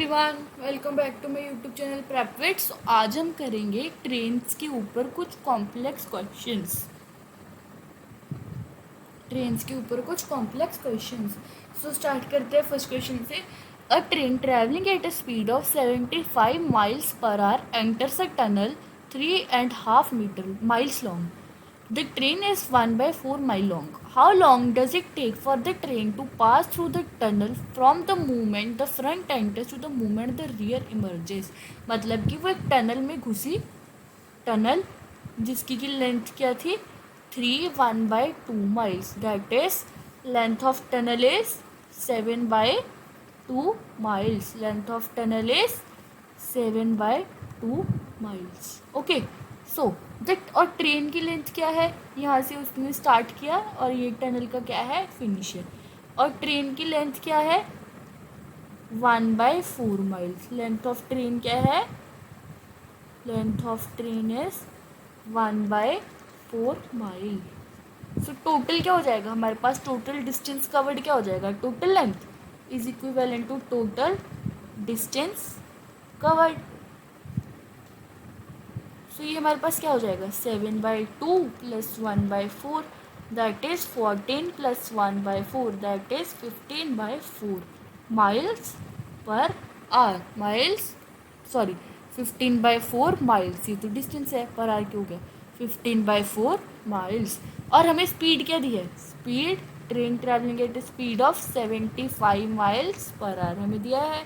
Everyone, welcome back to my YouTube channel Prepwits. आज हम करेंगे ट्रेन्स के ऊपर कुछ कॉम्प्लेक्स क्वेश्चंस। सो स्टार्ट करते हैं फर्स्ट क्वेश्चन से। अ train travelling at a speed of 75 miles per hour enters a tunnel 3.5 miles long. The train is 1/4 mile long. How long does it take for the train to pass through the tunnel from the moment the front enters to the moment the rear emerges? मतलब कि वो एक tunnel में घुसी, tunnel जिसकी की length क्या थी 3/1/2 miles. That is length of tunnel is 7/2 miles. Length of tunnel is 7/2 miles. Okay. So that और ट्रेन की लेंथ क्या है, यहाँ से उसने स्टार्ट किया और ये टनल का क्या है फिनिश है। और ट्रेन की लेंथ क्या है 1/4 miles. लेंथ ऑफ ट्रेन क्या है, length of train is 1/4 mile. So total क्या हो जाएगा हमारे पास, टोटल डिस्टेंस कवर्ड क्या हो जाएगा, total length is equivalent to total distance covered. So ये हमारे पास क्या हो जाएगा 7/2 + 1/4 that is 14 + 1/4 that is 15/4 miles per hour. 15/4 miles. ये तो डिस्टेंस है, पर आर क्यों गया 15/4 miles. और हमें स्पीड क्या दी है, speed train travelling at speed of 75 miles per hour हमें दिया है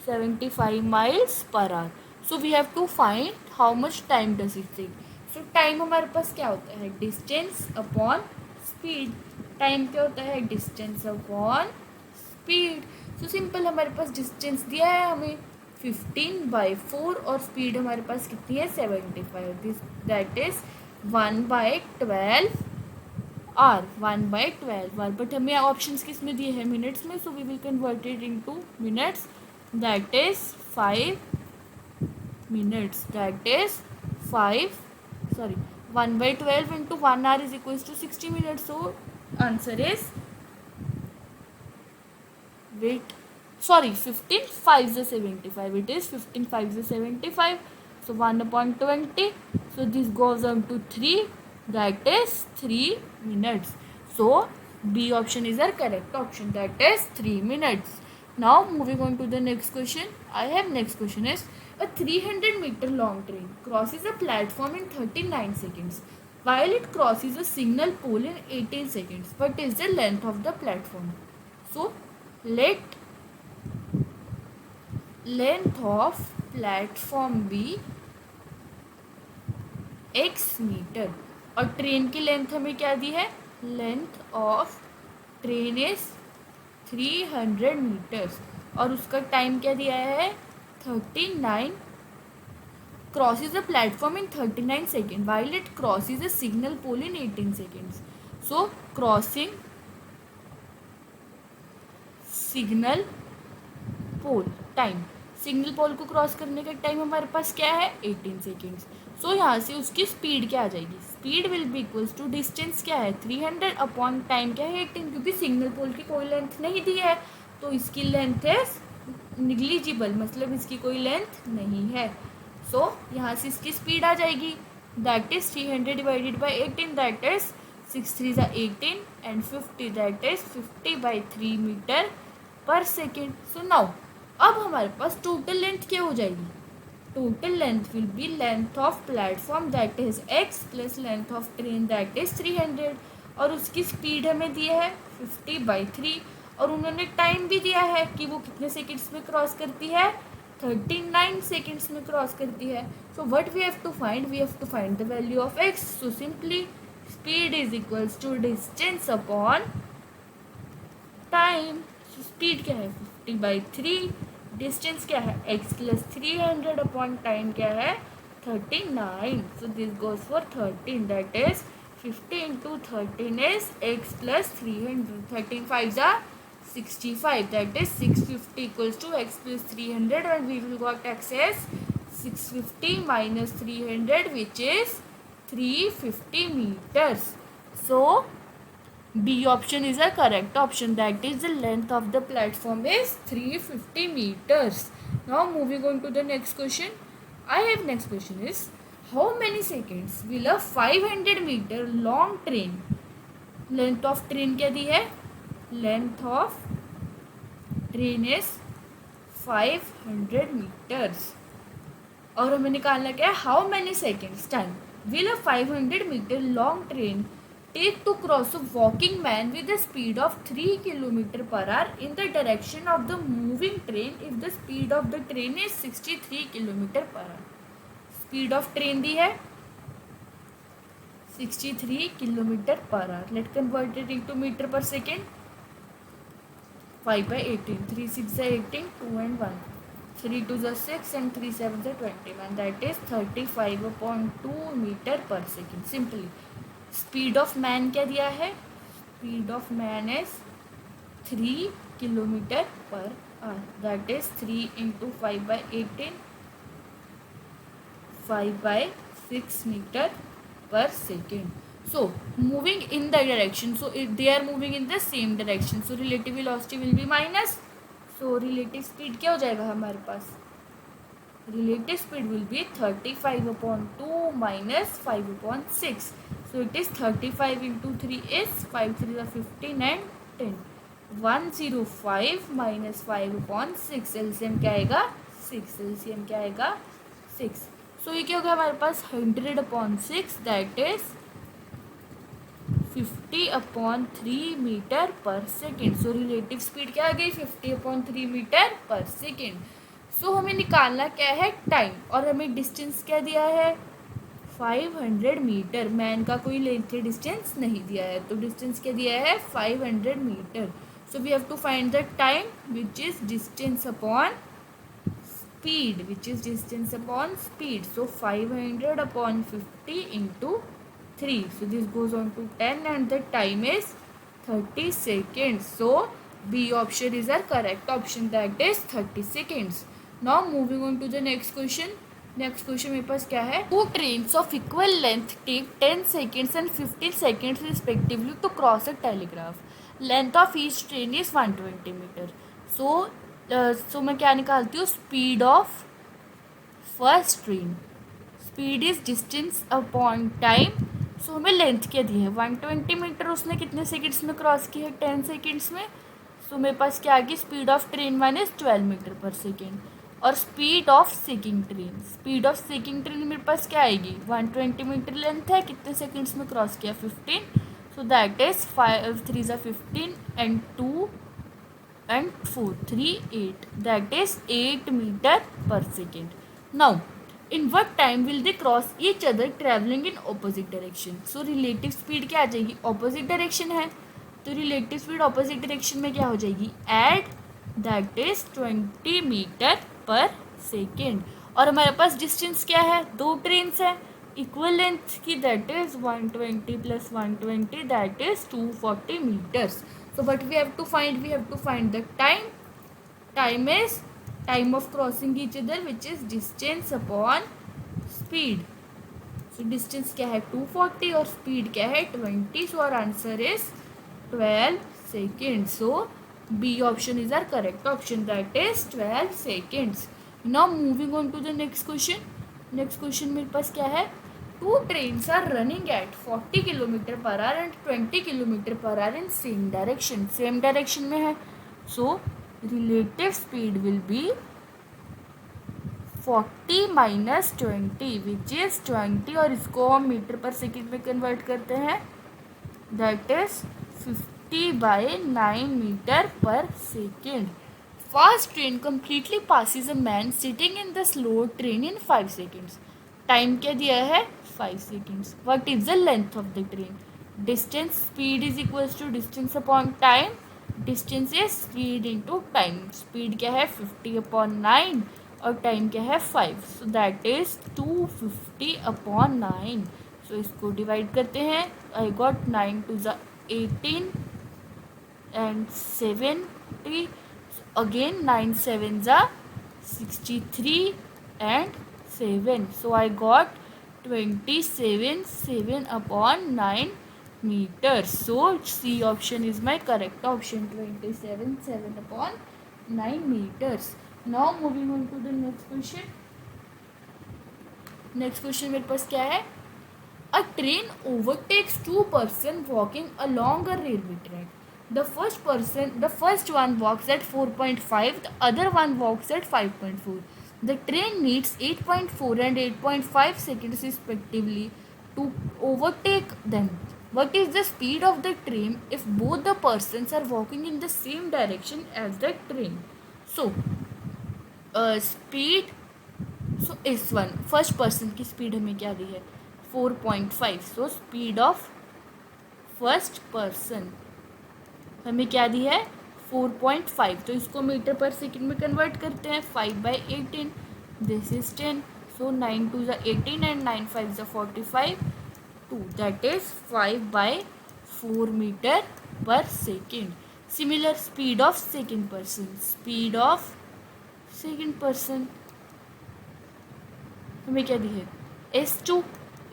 75 miles per hour. So we have to find how much time does it take. So time हमारे पास क्या होता है, डिस्टेंस अपॉन स्पीड. टाइम क्या होता है, distance upon speed. So simple, हमारे पास डिस्टेंस दिया है हमें 15/4 और स्पीड हमारे पास कितनी है 75. That is 1/12 hour 1/12 hour. But हमें ऑप्शंस किस में दिए हैं, मिनट्स में. So we will convert it into minutes. That is 5 minutes. That is 1/12 into 1 hour is equals to 60 minutes. So answer is 15 5 is 75. It is 15 5 is 75. So 1/20. So this goes on to 3. That is 3 minutes. So B option is our correct option. That is 3 minutes. Now moving on to the next question. I have next question is, a 300-meter long train crosses a platform in 39 seconds while it crosses a signal pole in 18 seconds. What is the length of the platform? So let length of platform be x meter. और train की length हमें क्या दी है, length of train is 300 meters और उसका time क्या दिया है 39. crosses a platform in 39 seconds while it crosses a signal pole in 18 seconds. So crossing signal pole time, signal pole को क्रॉस करने का टाइम हमारे पास क्या है 18 सेकेंड्स. सो यहाँ से उसकी स्पीड क्या आ जाएगी, speed will be equals to distance क्या है 300 अपॉन टाइम क्या है 18. क्योंकि सिग्नल पोल की कोई लेंथ नहीं दी है तो इसकी लेंथ है निग्लिजिबल, मतलब इसकी कोई लेंथ नहीं है. सो यहाँ से इसकी स्पीड आ जाएगी that is 300 divided by 18 that is 6 3 18 and 50 that is 50/3 metre per second. So now अब हमारे पास टोटल लेंथ क्या हो जाएगी, total length will be length of platform that is x plus length of train that is 300 और उसकी speed हमें दी है 50/3 और उन्होंने टाइम भी दिया है कि वो कितने सेकेंड्स में क्रॉस करती है 39 सेकेंड्स में क्रॉस करती है. So what we have to find, we have to find the value of x. So simply speed is equals to distance upon time. Speed क्या है 50/3, डिस्टेंस क्या है x प्लस 300 अपॉन टाइम क्या है 39. So this goes for 13 that is 50 into 13 is x plus 300. 13 5s are 65 that is 650 equals to x plus 300 and we will got x as 650 minus 300 which is 350 meters. So B option is a correct option, that is the length of the platform is 350 meters. Now moving on to the next question. I have next question is, how many seconds will a 500 meter long train, length of train क्या दी है, length of train is 500 meters, और हमें निकालना क्या है, how many seconds time will a 500 metre long train take to cross a walking man with a speed of 3 km per hour in the direction of the moving train if the speed of the train is 63 km per hour. Speed of train दी है 63 km per hour. Let's convert it into meter per second. 5 by 18. 3 6 are 18. 2 and 1. 3 2 are 6 and 3 7 are 21. That is 35.2 meter per second. Simply. Speed of man क्या दिया है, speed of man is 3 kilometre per hour, that is 3 into 5 by 18, 5 by 6 metre per second. So moving in the direction, so if they are moving in the same direction, so relative velocity will be minus. So relative speed क्या हो जाएगा हमारे पास, relative speed will be 35/2 minus 5/6. So it is 35 into 3 is 5 3 are 15 and 10. 105 minus 5/6. LCM क्या आएगा 6. LCM क्या आएगा 6. So ये क्या होगा हमारे पास 100/6, that is 50/3 metre per second. So relative speed क्या आ गई 50/3 मीटर पर सेकेंड. सो हमें निकालना क्या है टाइम, और हमें डिस्टेंस क्या दिया है 500 मीटर. मैन का कोई लेंथी डिस्टेंस नहीं दिया है, तो डिस्टेंस क्या दिया है 500 metre. So we have to find the time which is distance upon speed, which is distance upon speed. So 500/50 into 3. So this goes on to 10 and the time is 30 seconds. So B option is our correct option, that is 30 seconds. Now moving on to the next question. Next question मेरे पास क्या है, two trains of equal length take 10 seconds and 15 seconds respectively to cross a telegraph. Length of each train is 120 meter. So मैं क्या निकालती हूँ, speed of first train. Speed is distance upon time. सो हमें length क्या दी है 120 metre, उसने कितने seconds में क्रॉस की है 10 सेकंड्स में. सो मेरे पास क्या आ गई, speed of train minus 12 metre per second, और speed of second train, speed of second train मेरे पास क्या आएगी 120 मीटर लेंथ है, कितने सेकंड्स में क्रॉस किया 15. सो that is 5 3 are 15 and 2 and 4 3 8, that is 8 metre per second. Now in what time will they cross each other traveling in opposite direction. So relative speed क्या आ जाएगी, opposite direction है, तो relative speed opposite direction में क्या हो जाएगी add, that is 20 metre per second. और हमारे पास डिस्टेंस क्या है, दो ट्रेन्स है इक्वल लेंथ की, that is 120 + 120, that is 240 metres. So but we have to find the time. Time is time of crossing each other, which is distance upon speed. So distance क्या है 240 और speed क्या है 20. So our answer is 12 seconds. So B option is our correct option, that is 12 seconds. Now moving on to the next question. Next question मेरे पास क्या है, two trains are running at 40 km per hour and 20 km per hour in same direction. Same direction में है. So relative speed will be 40 minus 20, which is 20, और इसको हम metre per second में कन्वर्ट करते हैं, that is 50/9 metre per second. Fast train completely passes a man sitting in the slow train in 5 seconds. Time क्या दिया है 5 seconds. What is the length of the train, distance speed is equals to distance upon time, distance is speed into time. Speed क्या है 50/9 और time क्या है 5. सो that is 250/9. सो इसको divide करते हैं, आई गॉट 9 2 ज़ा 18 and 70, अगेन 9 7 ज़ा 63 and 7. So I got 27/7/9 meters. So C option is my correct option, 27/7/9 meters. Now moving on to the next question. Next question मेरे पास क्या है. A train overtakes two persons walking along a railway track. The first one walks at 4.5, the other one walks at 5.4. The train needs 8.4 and 8.5 seconds respectively to overtake them. What is the speed of the train if both the persons are walking in the same direction as the train? So, speed. सो इस one first person की speed हमें क्या दी है 4.5. सो speed of first person हमें क्या दी है 4.5. तो इसको मीटर पर सेकेंड में कन्वर्ट करते हैं. 5/18 दिस इज 10. सो 9 2 ज़ा 18 एंड 9 5 ज़ा 45 2 that is 5/4 metre per second. Similar speed of second person. Speed of second person हमें क्या दी है S2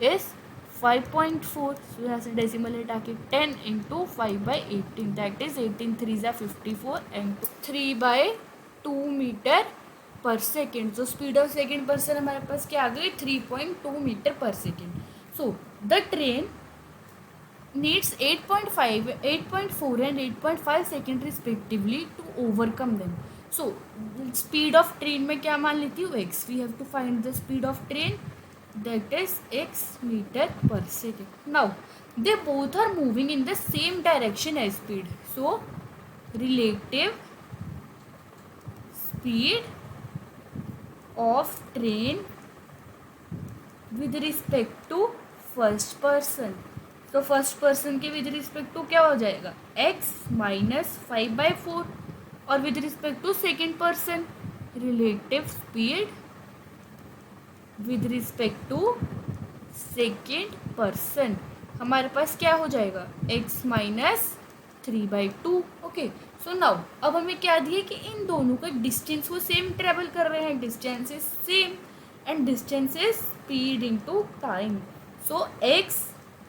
इज 5.4. सो यहाँ से डेसिमल हटा के 10 इंटू 5/18 दैट इज 18 3 ज़ा 54 and 3/2 metre per second. So speed of second person हमारे पास क्या आ गई 3.2 metre per second. So the train needs 8.5, 8.4 and 8.5 second respectively to overcome them. So speed of train में क्या मान लेती हूँ x. We have to find the speed of train, that is x meter per second. Now they both are moving in the same direction as speed. So relative speed of train with respect to first person. तो first person के with respect to क्या हो जाएगा x minus 5/4 और with respect to second person relative speed with respect to second person हमारे पास क्या हो जाएगा x minus 3/2. Okay. So now अब हमें क्या दिए कि इन दोनों का डिस्टेंस वो सेम ट्रेवल कर रहे हैं. Distance is same and distance is speed into time. So x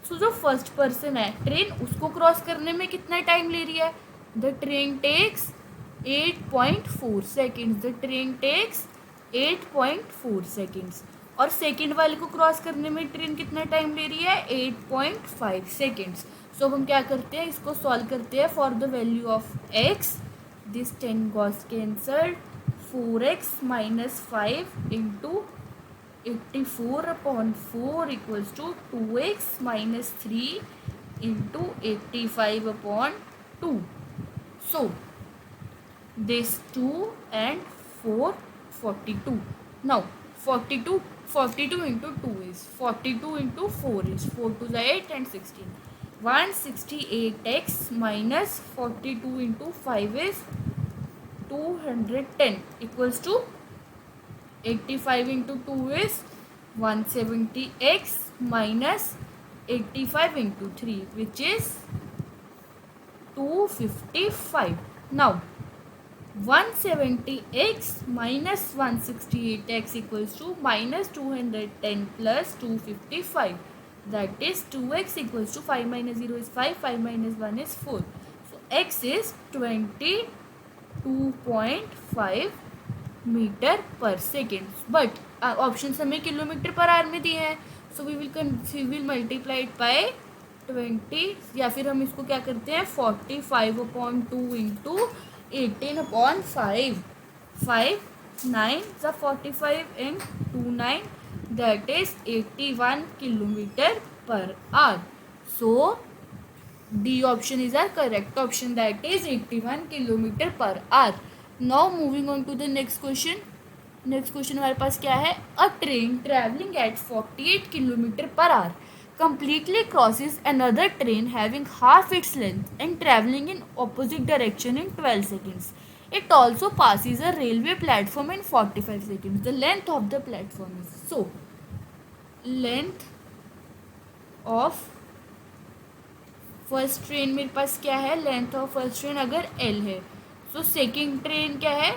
so जो फर्स्ट पर्सन है ट्रेन उसको क्रॉस करने में कितना टाइम ले रही है. The train takes 8.4 seconds. The train takes 8.4 seconds. और सेकेंड वाले को क्रॉस करने में ट्रेन कितना टाइम ले रही है 8.5 सेकेंड्स. सो अब हम क्या करते हैं इसको सॉल्व करते हैं for the value of x. This 10 Gauss cancelled. 4x minus 5 into 84/4 equals to 2x minus 3 into 85/2. So this 2 and 4 42. Now 42 into 2 is 42 into 4 is 4 to the 8 and 16. 168x minus 42 into 5 is 210 equals to 85 into 2 is 170x minus 85 into 3 which is 255. Now 170x minus 168x equals to minus 210 plus 255. That is 2x equals to 5 minus 0 is 5, 5 minus 1 is 4. So x is 22.5 metre per second. But option हमें kilometre per hour में दिए हैं. So we will multiply it by 20 या फिर हम इसको क्या करते हैं 45/2 इंटू 18/5. 5 9 ज़ा 45 and 2 9 that is 81 kilometre per hour. So D option is our correct option that is 81 kilometre per hour. Now moving on to the next question. Next question हमारे पास क्या है. A train travelling at 48 kilometre per hour completely crosses another train having half its length and traveling in opposite direction in 12 seconds. It also passes a railway platform in 45 seconds. The length of the platform is so length of first train मेरे पास क्या है length of first train अगर L है. So second train क्या है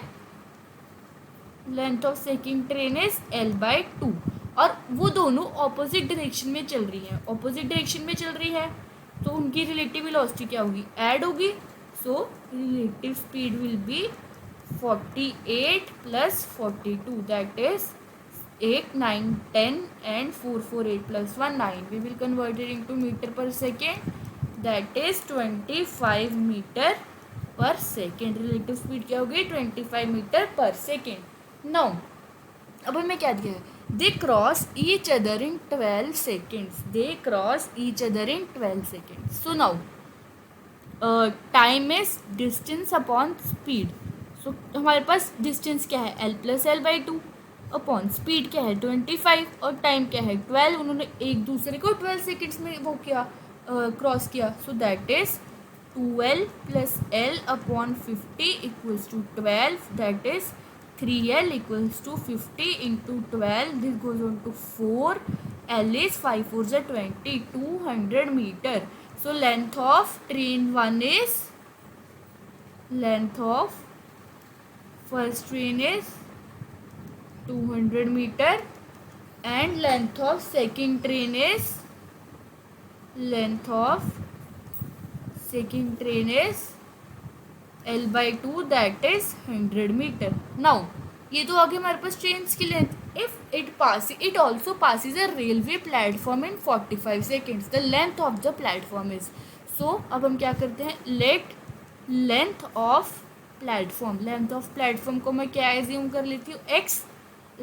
length of second train is L/2 और वो दोनों ऑपोजिट डायरेक्शन में चल रही हैं. ऑपोजिट डायरेक्शन में चल रही है तो उनकी रिलेटिव वेलोसिटी क्या होगी ऐड होगी. So relative speed will B 48 plus 42, that is 8, 9, 10 and 4, 4, 8 plus 1, 9. We will convert it into meter per second, that is 25 meter per second. Relative speed क्या होगी 25 मीटर पर सेकेंड. नाउ अब हमें क्या दिया है, they cross each other in 12 seconds. They cross each other in 12 seconds. So now time is distance upon speed. So हमारे पास distance क्या है, L plus L by 2 upon speed क्या है 25 और टाइम क्या है 12. उन्होंने एक दूसरे को 12 सेकेंड्स में वो किया, क्रॉस किया. So that is 2l plus L upon 50 equals to 12, that is 3l equals to 50 into 12. This goes on to 4. L is 5 4 is 20, 200 meter. So length of train 1 is, length of first train is 200 meter and length of second train is, length of second train is L by 2, that is 100 meter. Now ये तो आ गई हमारे पास train की length. If it also passes a railway platform in 45 seconds, the length of the platform is. So अब हम क्या करते हैं, let length of platform, length of platform को मैं क्या एज्यूम कर लेती हूँ x.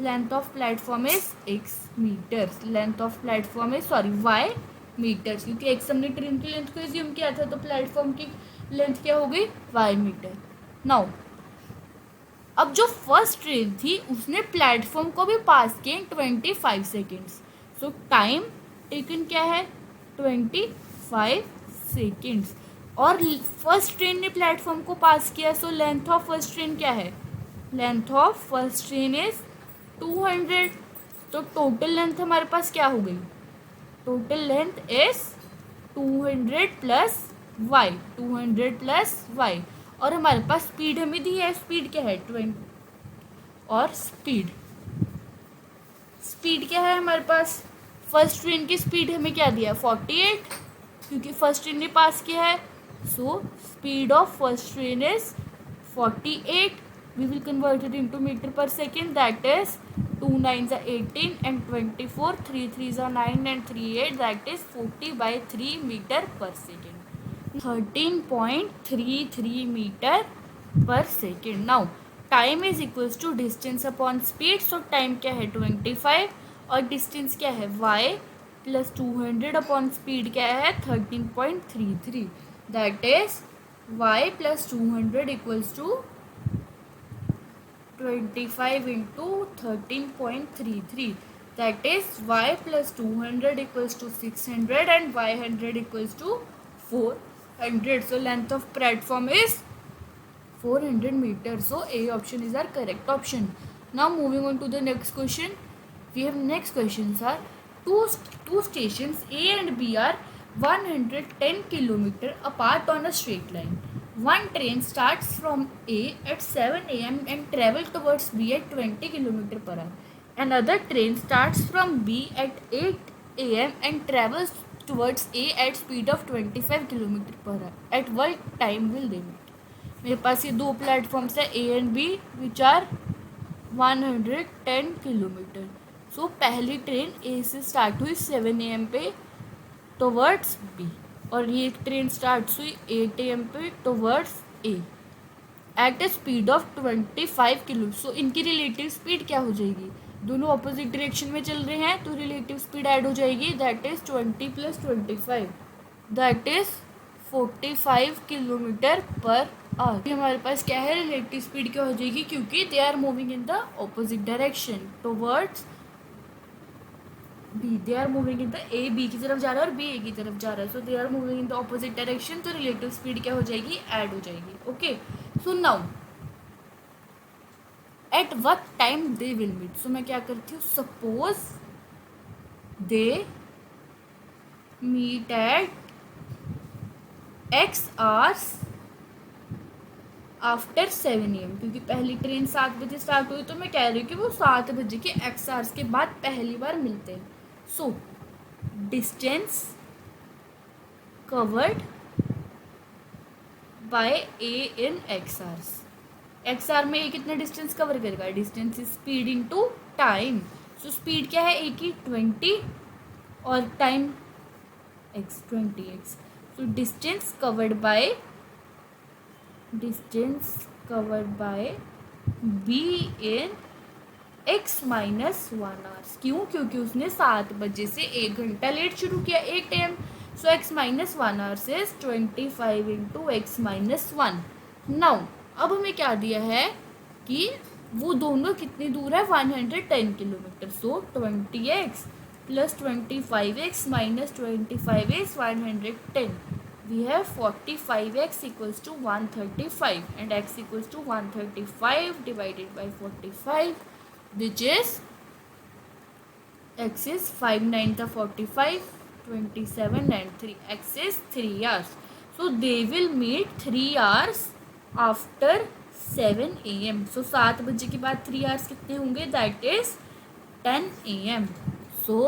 Length of platform is x metres. Length of platform is y metres, क्योंकि x हमने ट्रेन की लेंथ को एज्यूम किया था, तो प्लेटफॉर्म की लेंथ क्या हो गई y मीटर. नाउ अब जो फर्स्ट ट्रेन थी उसने प्लेटफॉर्म को भी पास किया इन 25 सेकेंड्स. सो टाइम टेकन क्या है 25 सेकेंड्स. और फर्स्ट ट्रेन ने प्लेटफॉर्म को पास किया. So length of first train क्या है, length of first train is 200. तो टोटल लेंथ हमारे पास क्या हो गई, total length is 200 plus y, 200 plus y. और हमारे पास स्पीड हमें दी है, स्पीड क्या है 20. और स्पीड क्या है हमारे पास, फर्स्ट ट्रेन की स्पीड हमें क्या दिया 48, क्योंकि फर्स्ट ट्रेन ने पास किया है. So speed of first train is 48. We will convert it into metre per second, that is 2 9s are 18 and 24, 3 3s are 9 and 3 8, that is 40 by 3 meter per second. 13.33 metre per second. Now time is equals to distance upon speed. So time क्या है 25 और distance क्या है y plus 200 upon speed क्या है 13.33, that is y plus 200 equals to 25 into 13.33, that is y plus 200 equals to 600 and y 100 equals to 400. So length of platform is 400 meters. So A option is our correct option. Now moving on to the next question. We have next questions are two stations A and B are 110 kilometer apart on a straight line. One train starts from A at 7 a.m. and travels towards B at 20 km per hour. Another train starts from B at 8 a.m. and travels towards A at speed of 25 km per hour. At what time will they meet? मेरे पास ये दो platforms है A and B which are 110 kilometre. So पहली train A से start हुई 7 a.m. पे towards B और ये ट्रेन स्टार्ट हुई 8 a.m. पे towards A at a speed of 25 kilo. So इनकी रिलेटिव स्पीड क्या हो जाएगी, दोनों ऑपोजिट डायरेक्शन में चल रहे हैं तो रिलेटिव स्पीड ऐड हो जाएगी, that is 20 plus 25, that is 45 kilometre per our. हमारे पास क्या है रिलेटिव स्पीड क्या हो जाएगी, क्योंकि they are moving in the opposite direction towards B. They are moving in the A B की तरफ जा रहा है और बी ए की तरफ जा रहा है. So they are moving in the opposite direction, तो रिलेटिव स्पीड क्या हो जाएगी ऐड हो जाएगी. Okay, so now at what time they will meet. So मैं क्या करती हूँ, suppose they meet at x hours after 7 a.m. क्योंकि पहली ट्रेन 7 बजे स्टार्ट हुई तो मैं कह रही हूँ कि वो 7 बजे के x आवर्स के बाद पहली बार मिलते हैं. So distance covered by a in x hours. X hour में ये कितना डिस्टेंस कवर करेगा, distance is speed into time. So speed क्या है ए की 20 और time x 20x। So distance covered by B in x minus 1 hours. क्यों? क्योंकि उसने 7 बजे से 1 घंटा लेट शुरू किया 8 AM। So x minus 1 hours is 25 into x minus 1। Now अब हमें क्या दिया है कि वो दोनों कितनी दूर है, 110 kilometre. So 20x plus 25x minus 25 is 110। we have 45x equals to 135 and x equals to 135 divided by 45, which is x is 5 9 the 45, 27 and 3, x is 3 hours. So they will meet 3 hours after 7 AM. So 7 बजे के बाद 3 hours कितने होंगे, that is 10 AM. So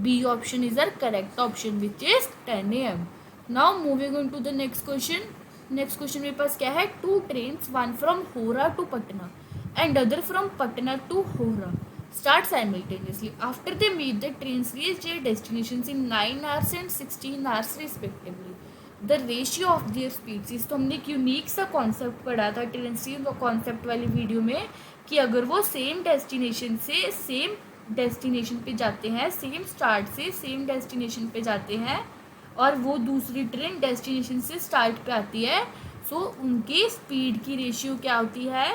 B option is our correct option, which is 10 AM. Now moving on to the next question. Next question मेरे पास क्या है, 2 trains, one from Howrah to Patna and other from Patna to Howrah start simultaneously. After they meet, the trains reach their destinations in 9 hours and 16 hours respectively. The ratio of their speeds is, तो हमने एक unique सा concept पढ़ा था trains की concept वाली video में कि अगर वो सेम डेस्टिनेशन से सेम डेस्टिनेशन पे जाते हैं, सेम स्टार्ट से सेम डेस्टिनेशन पे जाते हैं और वो दूसरी ट्रेन डेस्टिनेशन से स्टार्ट पे आती है, सो उनकी स्पीड की रेशियो क्या होती है,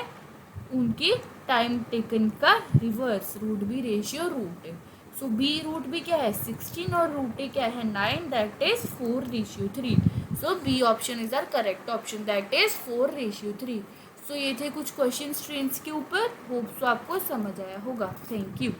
उनकी टाइम टेकन का रिवर्स रूट भी रेशियो रूट है। सो बी रूट भी क्या है 16 और रूट ए क्या है 9, that is 4:3। So B option is our correct option, that is 4:3। सो ये थे कुछ क्वेश्चन ट्रेन्स के ऊपर। होप सो आपको समझ आया होगा। Thank you.